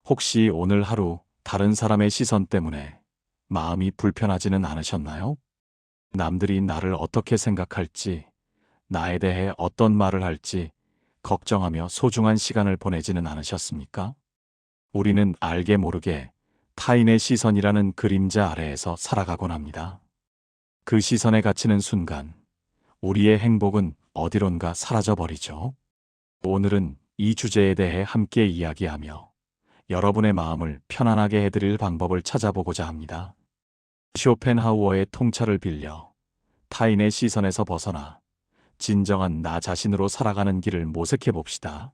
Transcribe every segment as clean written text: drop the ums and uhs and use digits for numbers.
혹시 오늘 하루 다른 사람의 시선 때문에 마음이 불편하지는 않으셨나요? 남들이 나를 어떻게 생각할지, 나에 대해 어떤 말을 할지 걱정하며 소중한 시간을 보내지는 않으셨습니까? 우리는 알게 모르게 타인의 시선이라는 그림자 아래에서 살아가곤 합니다. 그 시선에 갇히는 순간 우리의 행복은 어디론가 사라져버리죠. 오늘은 이 주제에 대해 함께 이야기하며 여러분의 마음을 편안하게 해드릴 방법을 찾아보고자 합니다. 쇼펜하우어의 통찰을 빌려 타인의 시선에서 벗어나 진정한 나 자신으로 살아가는 길을 모색해 봅시다.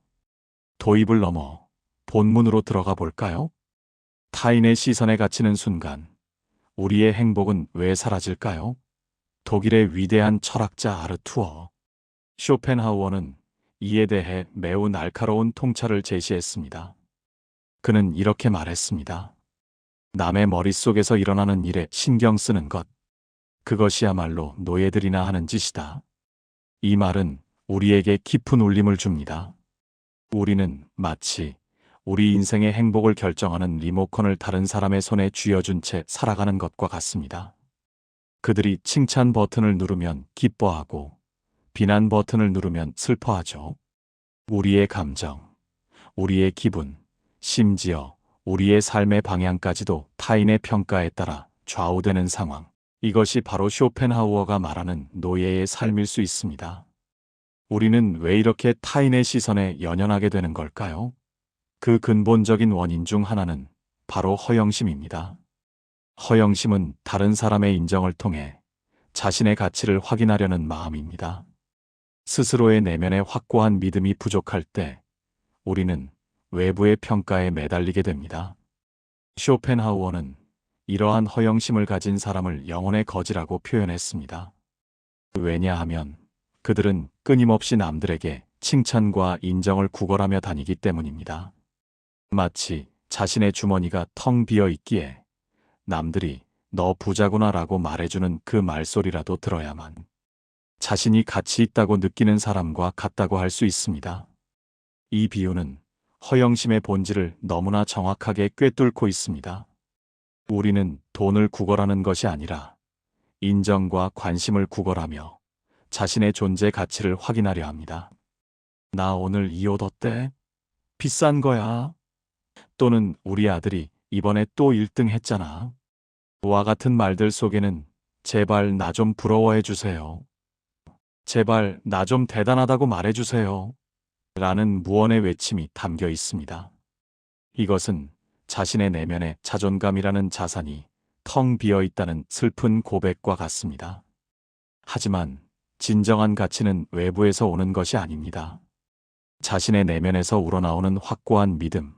도입을 넘어 본문으로 들어가 볼까요? 타인의 시선에 갇히는 순간 우리의 행복은 왜 사라질까요? 독일의 위대한 철학자 아르투어 쇼펜하우어는 이에 대해 매우 날카로운 통찰을 제시했습니다. 그는 이렇게 말했습니다. 남의 머릿속에서 일어나는 일에 신경 쓰는 것, 그것이야말로 노예들이나 하는 짓이다. 이 말은 우리에게 깊은 울림을 줍니다. 우리는 마치 우리 인생의 행복을 결정하는 리모컨을 다른 사람의 손에 쥐어준 채 살아가는 것과 같습니다. 그들이 칭찬 버튼을 누르면 기뻐하고 비난 버튼을 누르면 슬퍼하죠. 우리의 감정, 우리의 기분, 심지어 우리의 삶의 방향까지도 타인의 평가에 따라 좌우되는 상황. 이것이 바로 쇼펜하우어가 말하는 노예의 삶일 수 있습니다. 우리는 왜 이렇게 타인의 시선에 연연하게 되는 걸까요? 그 근본적인 원인 중 하나는 바로 허영심입니다. 허영심은 다른 사람의 인정을 통해 자신의 가치를 확인하려는 마음입니다. 스스로의 내면에 확고한 믿음이 부족할 때 우리는 외부의 평가에 매달리게 됩니다. 쇼펜하우어는 이러한 허영심을 가진 사람을 영혼의 거지라고 표현했습니다. 왜냐하면 그들은 끊임없이 남들에게 칭찬과 인정을 구걸하며 다니기 때문입니다. 마치 자신의 주머니가 텅 비어 있기에 남들이 너 부자구나 라고 말해주는 그 말소리라도 들어야만 자신이 가치 있다고 느끼는 사람과 같다고 할 수 있습니다. 이 비유는 허영심의 본질을 너무나 정확하게 꿰뚫고 있습니다. 우리는 돈을 구걸하는 것이 아니라 인정과 관심을 구걸하며 자신의 존재 가치를 확인하려 합니다. 나 오늘 이 옷 어때? 비싼 거야. 또는 우리 아들이 이번에 또 1등 했잖아. 와 같은 말들 속에는 제발 나 좀 부러워해 주세요. 제발 나 좀 대단하다고 말해 주세요. 라는 무언의 외침이 담겨 있습니다. 이것은 자신의 내면의 자존감이라는 자산이 텅 비어 있다는 슬픈 고백과 같습니다. 하지만 진정한 가치는 외부에서 오는 것이 아닙니다. 자신의 내면에서 우러나오는 확고한 믿음,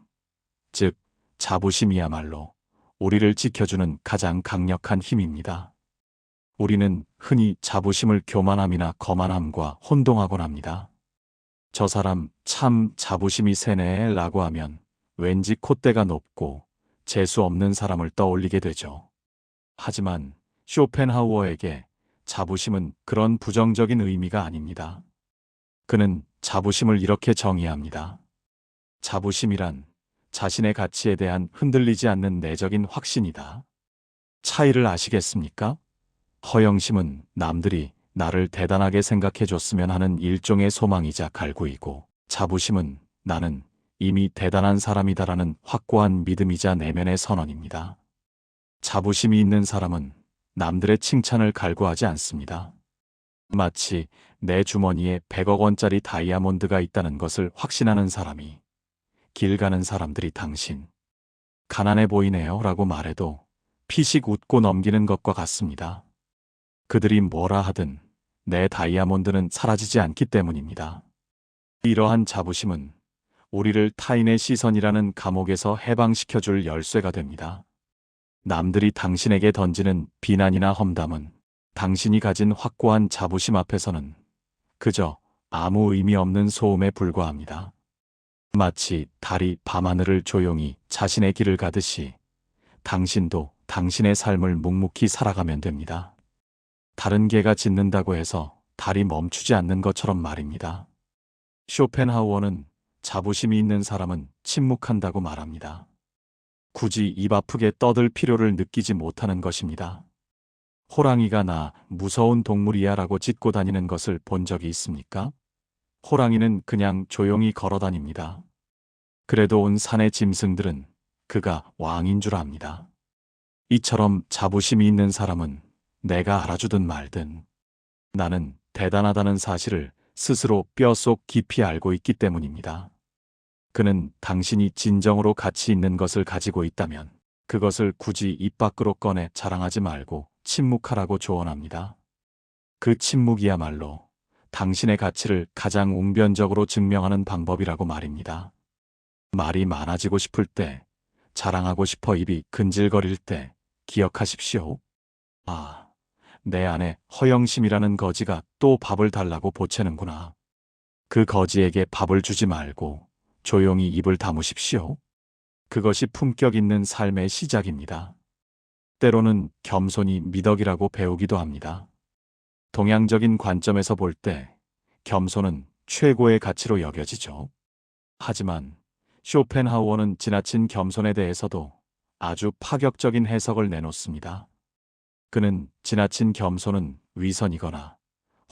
즉 자부심이야말로 우리를 지켜주는 가장 강력한 힘입니다. 우리는 흔히 자부심을 교만함이나 거만함과 혼동하곤 합니다. 저 사람 참 자부심이 세네 라고 하면 왠지 콧대가 높고 재수 없는 사람을 떠올리게 되죠. 하지만 쇼펜하우어에게 자부심은 그런 부정적인 의미가 아닙니다. 그는 자부심을 이렇게 정의합니다. 자부심이란 자신의 가치에 대한 흔들리지 않는 내적인 확신이다. 차이를 아시겠습니까? 허영심은 남들이 나를 대단하게 생각해 줬으면 하는 일종의 소망이자 갈구이고, 자부심은 나는 이미 대단한 사람이다라는 확고한 믿음이자 내면의 선언입니다. 자부심이 있는 사람은 남들의 칭찬을 갈구하지 않습니다. 마치 내 주머니에 100억 원짜리 다이아몬드가 있다는 것을 확신하는 사람이 길 가는 사람들이 당신 가난해 보이네요 라고 말해도 피식 웃고 넘기는 것과 같습니다. 그들이 뭐라 하든 내 다이아몬드는 사라지지 않기 때문입니다. 이러한 자부심은 우리를 타인의 시선이라는 감옥에서 해방시켜줄 열쇠가 됩니다. 남들이 당신에게 던지는 비난이나 험담은 당신이 가진 확고한 자부심 앞에서는 그저 아무 의미 없는 소음에 불과합니다. 마치 달이 밤하늘을 조용히 자신의 길을 가듯이 당신도 당신의 삶을 묵묵히 살아가면 됩니다. 다른 개가 짖는다고 해서 달이 멈추지 않는 것처럼 말입니다. 쇼펜하우어는 자부심이 있는 사람은 침묵한다고 말합니다. 굳이 입 아프게 떠들 필요를 느끼지 못하는 것입니다. 호랑이가 나 무서운 동물이야 라고 짖고 다니는 것을 본 적이 있습니까? 호랑이는 그냥 조용히 걸어 다닙니다. 그래도 온 산의 짐승들은 그가 왕인 줄 압니다. 이처럼 자부심이 있는 사람은 내가 알아주든 말든 나는 대단하다는 사실을 스스로 뼛속 깊이 알고 있기 때문입니다. 그는 당신이 진정으로 가치 있는 것을 가지고 있다면 그것을 굳이 입 밖으로 꺼내 자랑하지 말고 침묵하라고 조언합니다. 그 침묵이야말로 당신의 가치를 가장 웅변적으로 증명하는 방법이라고 말입니다. 말이 많아지고 싶을 때, 자랑하고 싶어 입이 근질거릴 때 기억하십시오. 아, 내 안에 허영심이라는 거지가 또 밥을 달라고 보채는구나. 그 거지에게 밥을 주지 말고 조용히 입을 다무십시오. 그것이 품격 있는 삶의 시작입니다. 때로는 겸손이 미덕이라고 배우기도 합니다. 동양적인 관점에서 볼 때 겸손은 최고의 가치로 여겨지죠. 하지만 쇼펜하우어는 지나친 겸손에 대해서도 아주 파격적인 해석을 내놓습니다. 그는 지나친 겸손은 위선이거나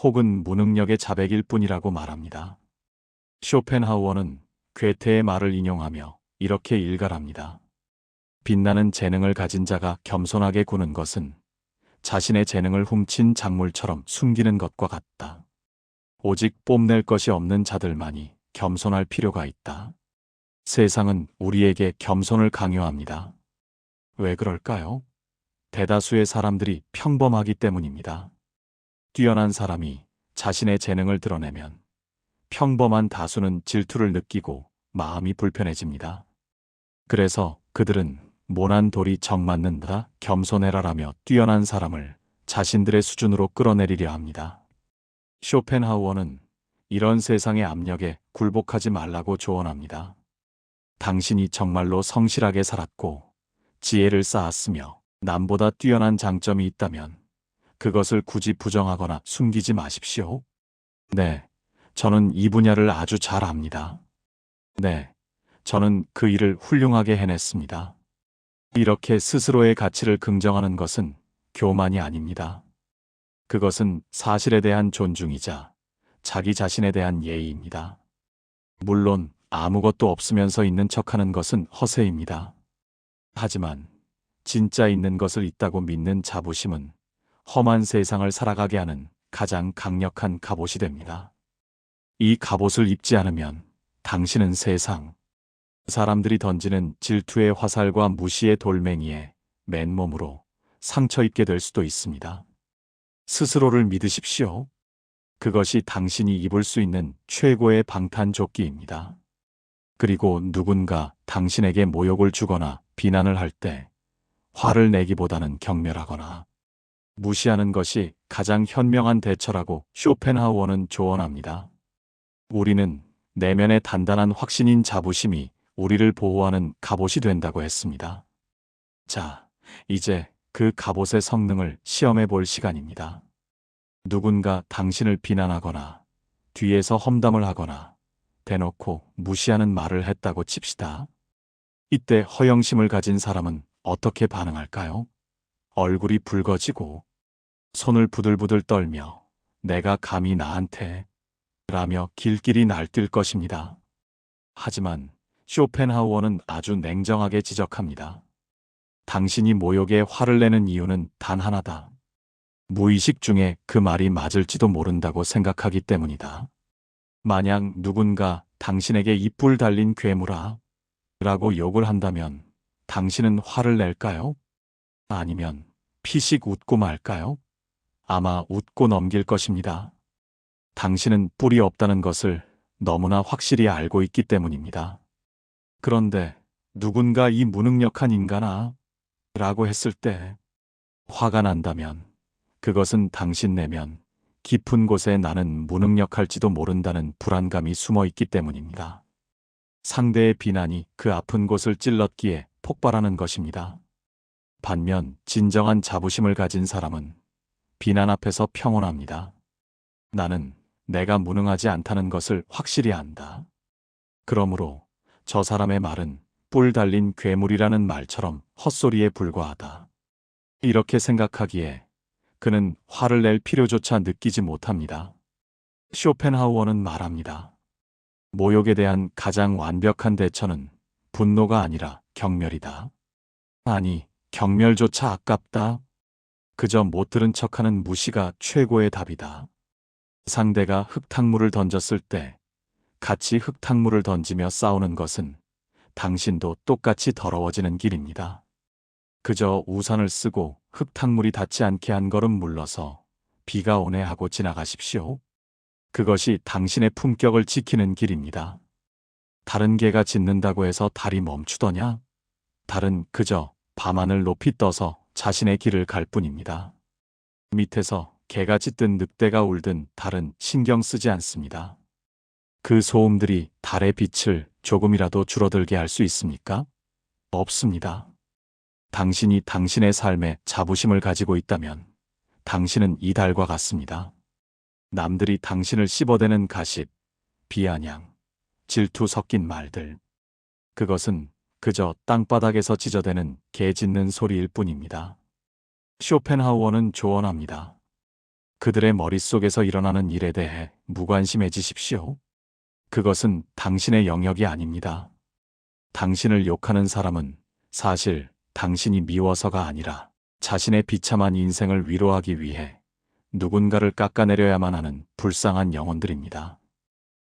혹은 무능력의 자백일 뿐이라고 말합니다. 쇼펜하우어는 괴테의 말을 인용하며 이렇게 일갈합니다. 빛나는 재능을 가진 자가 겸손하게 구는 것은 자신의 재능을 훔친 작물처럼 숨기는 것과 같다. 오직 뽐낼 것이 없는 자들만이 겸손할 필요가 있다. 세상은 우리에게 겸손을 강요합니다. 왜 그럴까요? 대다수의 사람들이 평범하기 때문입니다. 뛰어난 사람이 자신의 재능을 드러내면 평범한 다수는 질투를 느끼고 마음이 불편해집니다. 그래서 그들은 모난 돌이 정 맞는다 겸손해라라며 뛰어난 사람을 자신들의 수준으로 끌어내리려 합니다. 쇼펜하우어는 이런 세상의 압력에 굴복하지 말라고 조언합니다. 당신이 정말로 성실하게 살았고 지혜를 쌓았으며 남보다 뛰어난 장점이 있다면 그것을 굳이 부정하거나 숨기지 마십시오. 네, 저는 이 분야를 아주 잘 압니다. 네, 저는 그 일을 훌륭하게 해냈습니다. 이렇게 스스로의 가치를 긍정하는 것은 교만이 아닙니다. 그것은 사실에 대한 존중이자 자기 자신에 대한 예의입니다. 물론 아무것도 없으면서 있는 척하는 것은 허세입니다. 하지만 진짜 있는 것을 있다고 믿는 자부심은 험한 세상을 살아가게 하는 가장 강력한 갑옷이 됩니다. 이 갑옷을 입지 않으면 당신은 세상, 사람들이 던지는 질투의 화살과 무시의 돌멩이에 맨몸으로 상처 입게 될 수도 있습니다. 스스로를 믿으십시오. 그것이 당신이 입을 수 있는 최고의 방탄조끼입니다. 그리고 누군가 당신에게 모욕을 주거나 비난을 할 때 화를 내기보다는 경멸하거나 무시하는 것이 가장 현명한 대처라고 쇼펜하우어는 조언합니다. 우리는 내면의 단단한 확신인 자부심이 우리를 보호하는 갑옷이 된다고 했습니다. 자, 이제 그 갑옷의 성능을 시험해 볼 시간입니다. 누군가 당신을 비난하거나 뒤에서 험담을 하거나 대놓고 무시하는 말을 했다고 칩시다. 이때 허영심을 가진 사람은 어떻게 반응할까요? 얼굴이 붉어지고 손을 부들부들 떨며 내가 감히 나한테 라며 길길이 날뛸 것입니다. 하지만 쇼펜하우어는 아주 냉정하게 지적합니다. 당신이 모욕에 화를 내는 이유는 단 하나다. 무의식 중에 그 말이 맞을지도 모른다고 생각하기 때문이다. 만약 누군가 당신에게 이뿔 달린 괴물아 라고 욕을 한다면 당신은 화를 낼까요? 아니면 피식 웃고 말까요? 아마 웃고 넘길 것입니다. 당신은 뿔이 없다는 것을 너무나 확실히 알고 있기 때문입니다. 그런데 누군가 이 무능력한 인간아 라고 했을 때 화가 난다면 그것은 당신 내면 깊은 곳에 나는 무능력할지도 모른다는 불안감이 숨어 있기 때문입니다. 상대의 비난이 그 아픈 곳을 찔렀기에 폭발하는 것입니다. 반면 진정한 자부심을 가진 사람은 비난 앞에서 평온합니다. 나는 내가 무능하지 않다는 것을 확실히 안다. 그러므로 저 사람의 말은 뿔 달린 괴물이라는 말처럼 헛소리에 불과하다. 이렇게 생각하기에 그는 화를 낼 필요조차 느끼지 못합니다. 쇼펜하우어는 말합니다. 모욕에 대한 가장 완벽한 대처는 분노가 아니라 경멸이다. 아니, 경멸조차 아깝다. 그저 못 들은 척하는 무시가 최고의 답이다. 상대가 흙탕물을 던졌을 때 같이 흙탕물을 던지며 싸우는 것은 당신도 똑같이 더러워지는 길입니다. 그저 우산을 쓰고 흙탕물이 닿지 않게 한 걸음 물러서 비가 오네 하고 지나가십시오. 그것이 당신의 품격을 지키는 길입니다. 다른 개가 짖는다고 해서 달이 멈추더냐? 달은 그저 밤하늘 높이 떠서 자신의 길을 갈 뿐입니다. 밑에서 개가 짖든 늑대가 울든 달은 신경 쓰지 않습니다. 그 소음들이 달의 빛을 조금이라도 줄어들게 할 수 있습니까? 없습니다. 당신이 당신의 삶에 자부심을 가지고 있다면 당신은 이 달과 같습니다. 남들이 당신을 씹어대는 가십, 비아냥, 질투 섞인 말들. 그것은 그저 땅바닥에서 찢어대는 개 짖는 소리일 뿐입니다. 쇼펜하우어는 조언합니다. 그들의 머릿속에서 일어나는 일에 대해 무관심해지십시오. 그것은 당신의 영역이 아닙니다. 당신을 욕하는 사람은 사실 당신이 미워서가 아니라 자신의 비참한 인생을 위로하기 위해 누군가를 깎아내려야만 하는 불쌍한 영혼들입니다.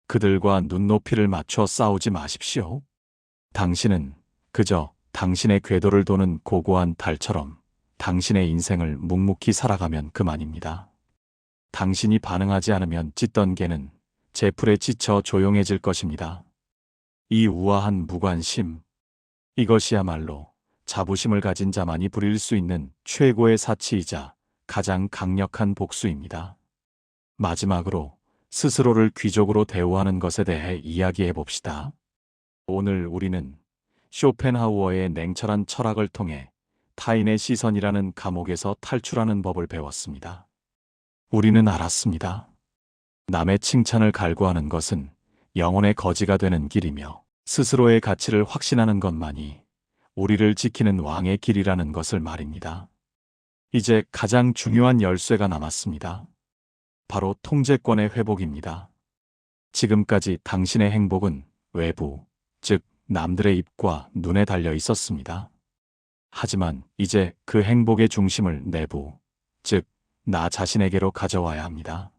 그들과 눈높이를 맞춰 싸우지 마십시오. 당신은 그저 당신의 궤도를 도는 고고한 달처럼 당신의 인생을 묵묵히 살아가면 그만입니다. 당신이 반응하지 않으면 짖던 개는 제풀에 지쳐 조용해질 것입니다. 이 우아한 무관심, 이것이야말로 자부심을 가진 자만이 부릴 수 있는 최고의 사치이자 가장 강력한 복수입니다. 마지막으로 스스로를 귀족으로 대우하는 것에 대해 이야기해 봅시다. 오늘 우리는 쇼펜하우어의 냉철한 철학을 통해 타인의 시선이라는 감옥에서 탈출하는 법을 배웠습니다. 우리는 알았습니다. 남의 칭찬을 갈구하는 것은 영혼의 거지가 되는 길이며 스스로의 가치를 확신하는 것만이 우리를 지키는 왕의 길이라는 것을 말입니다. 이제 가장 중요한 열쇠가 남았습니다. 바로 통제권의 회복입니다. 지금까지 당신의 행복은 외부, 즉 남들의 입과 눈에 달려 있었습니다. 하지만 이제 그 행복의 중심을 내부, 즉 나 자신에게로 가져와야 합니다.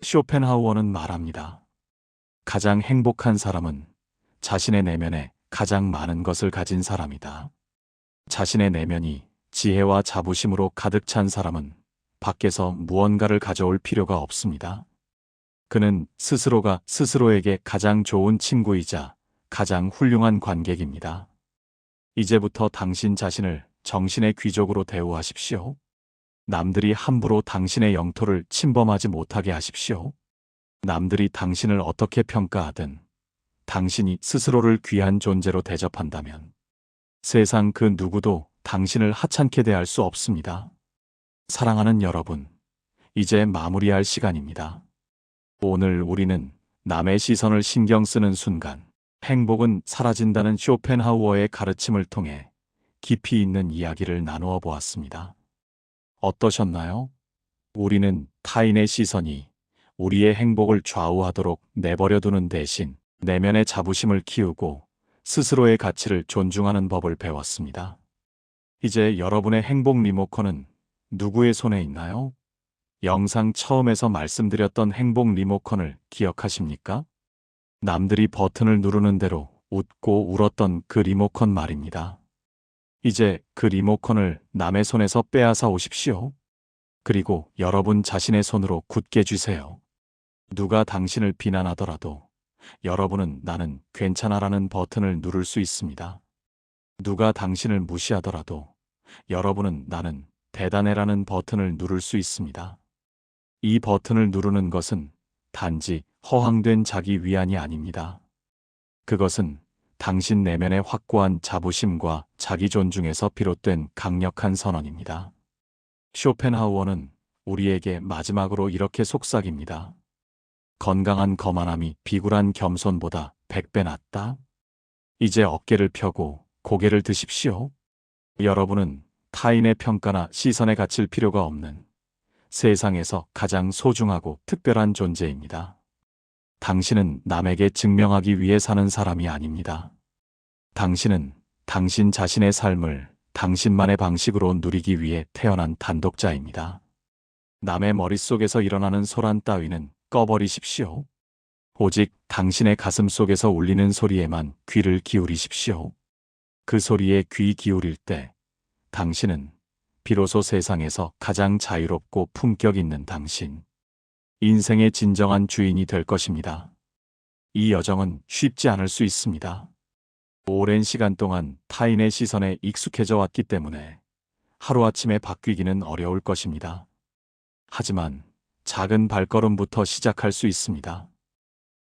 쇼펜하우어는 말합니다. 가장 행복한 사람은 자신의 내면에 가장 많은 것을 가진 사람이다. 자신의 내면이 지혜와 자부심으로 가득 찬 사람은 밖에서 무언가를 가져올 필요가 없습니다. 그는 스스로가 스스로에게 가장 좋은 친구이자 가장 훌륭한 관객입니다. 이제부터 당신 자신을 정신의 귀족으로 대우하십시오. 남들이 함부로 당신의 영토를 침범하지 못하게 하십시오. 남들이 당신을 어떻게 평가하든 당신이 스스로를 귀한 존재로 대접한다면 세상 그 누구도 당신을 하찮게 대할 수 없습니다. 사랑하는 여러분, 이제 마무리할 시간입니다. 오늘 우리는 남의 시선을 신경 쓰는 순간 행복은 사라진다는 쇼펜하우어의 가르침을 통해 깊이 있는 이야기를 나누어 보았습니다. 어떠셨나요? 우리는 타인의 시선이 우리의 행복을 좌우하도록 내버려 두는 대신 내면의 자부심을 키우고 스스로의 가치를 존중하는 법을 배웠습니다. 이제 여러분의 행복 리모컨은 누구의 손에 있나요? 영상 처음에서 말씀드렸던 행복 리모컨을 기억하십니까? 남들이 버튼을 누르는 대로 웃고 울었던 그 리모컨 말입니다. 이제 그 리모컨을 남의 손에서 빼앗아 오십시오. 그리고 여러분 자신의 손으로 굳게 쥐세요. 누가 당신을 비난하더라도 여러분은 나는 괜찮아라는 버튼을 누를 수 있습니다. 누가 당신을 무시하더라도 여러분은 나는 대단해라는 버튼을 누를 수 있습니다. 이 버튼을 누르는 것은 단지 허황된 자기 위안이 아닙니다. 그것은 당신 내면의 확고한 자부심과 자기 존중에서 비롯된 강력한 선언입니다. 쇼펜하우어는 우리에게 마지막으로 이렇게 속삭입니다. 건강한 거만함이 비굴한 겸손보다 100배 낫다. 이제 어깨를 펴고 고개를 드십시오. 여러분은 타인의 평가나 시선에 갇힐 필요가 없는 세상에서 가장 소중하고 특별한 존재입니다. 당신은 남에게 증명하기 위해 사는 사람이 아닙니다. 당신은 당신 자신의 삶을 당신만의 방식으로 누리기 위해 태어난 단독자입니다. 남의 머릿속에서 일어나는 소란 따위는 꺼버리십시오. 오직 당신의 가슴 속에서 울리는 소리에만 귀를 기울이십시오. 그 소리에 귀 기울일 때 당신은 비로소 세상에서 가장 자유롭고 품격 있는 당신, 인생의 진정한 주인이 될 것입니다. 이 여정은 쉽지 않을 수 있습니다. 오랜 시간 동안 타인의 시선에 익숙해져 왔기 때문에 하루아침에 바뀌기는 어려울 것입니다. 하지만 작은 발걸음부터 시작할 수 있습니다.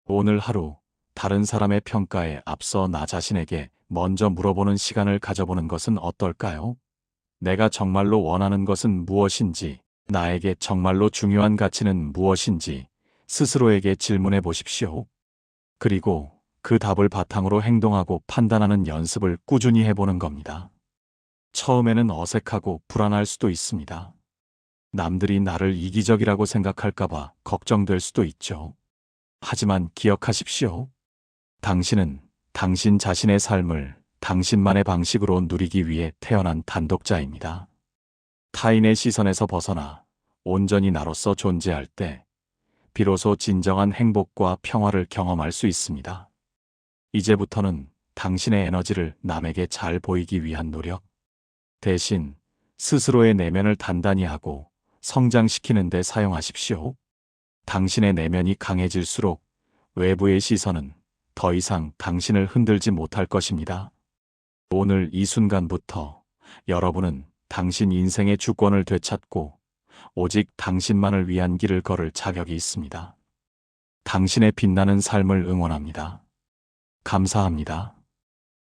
오늘 하루 다른 사람의 평가에 앞서 나 자신에게 먼저 물어보는 시간을 가져보는 것은 어떨까요? 내가 정말로 원하는 것은 무엇인지, 나에게 정말로 중요한 가치는 무엇인지 스스로에게 질문해 보십시오. 그리고 그 답을 바탕으로 행동하고 판단하는 연습을 꾸준히 해보는 겁니다. 처음에는 어색하고 불안할 수도 있습니다. 남들이 나를 이기적이라고 생각할까봐 걱정될 수도 있죠. 하지만 기억하십시오. 당신은 당신 자신의 삶을 당신만의 방식으로 누리기 위해 태어난 단독자입니다. 타인의 시선에서 벗어나 온전히 나로서 존재할 때 비로소 진정한 행복과 평화를 경험할 수 있습니다. 이제부터는 당신의 에너지를 남에게 잘 보이기 위한 노력, 대신 스스로의 내면을 단단히 하고 성장시키는 데 사용하십시오. 당신의 내면이 강해질수록 외부의 시선은 더 이상 당신을 흔들지 못할 것입니다. 오늘 이 순간부터 여러분은 당신 인생의 주권을 되찾고 오직 당신만을 위한 길을 걸을 자격이 있습니다. 당신의 빛나는 삶을 응원합니다. 감사합니다.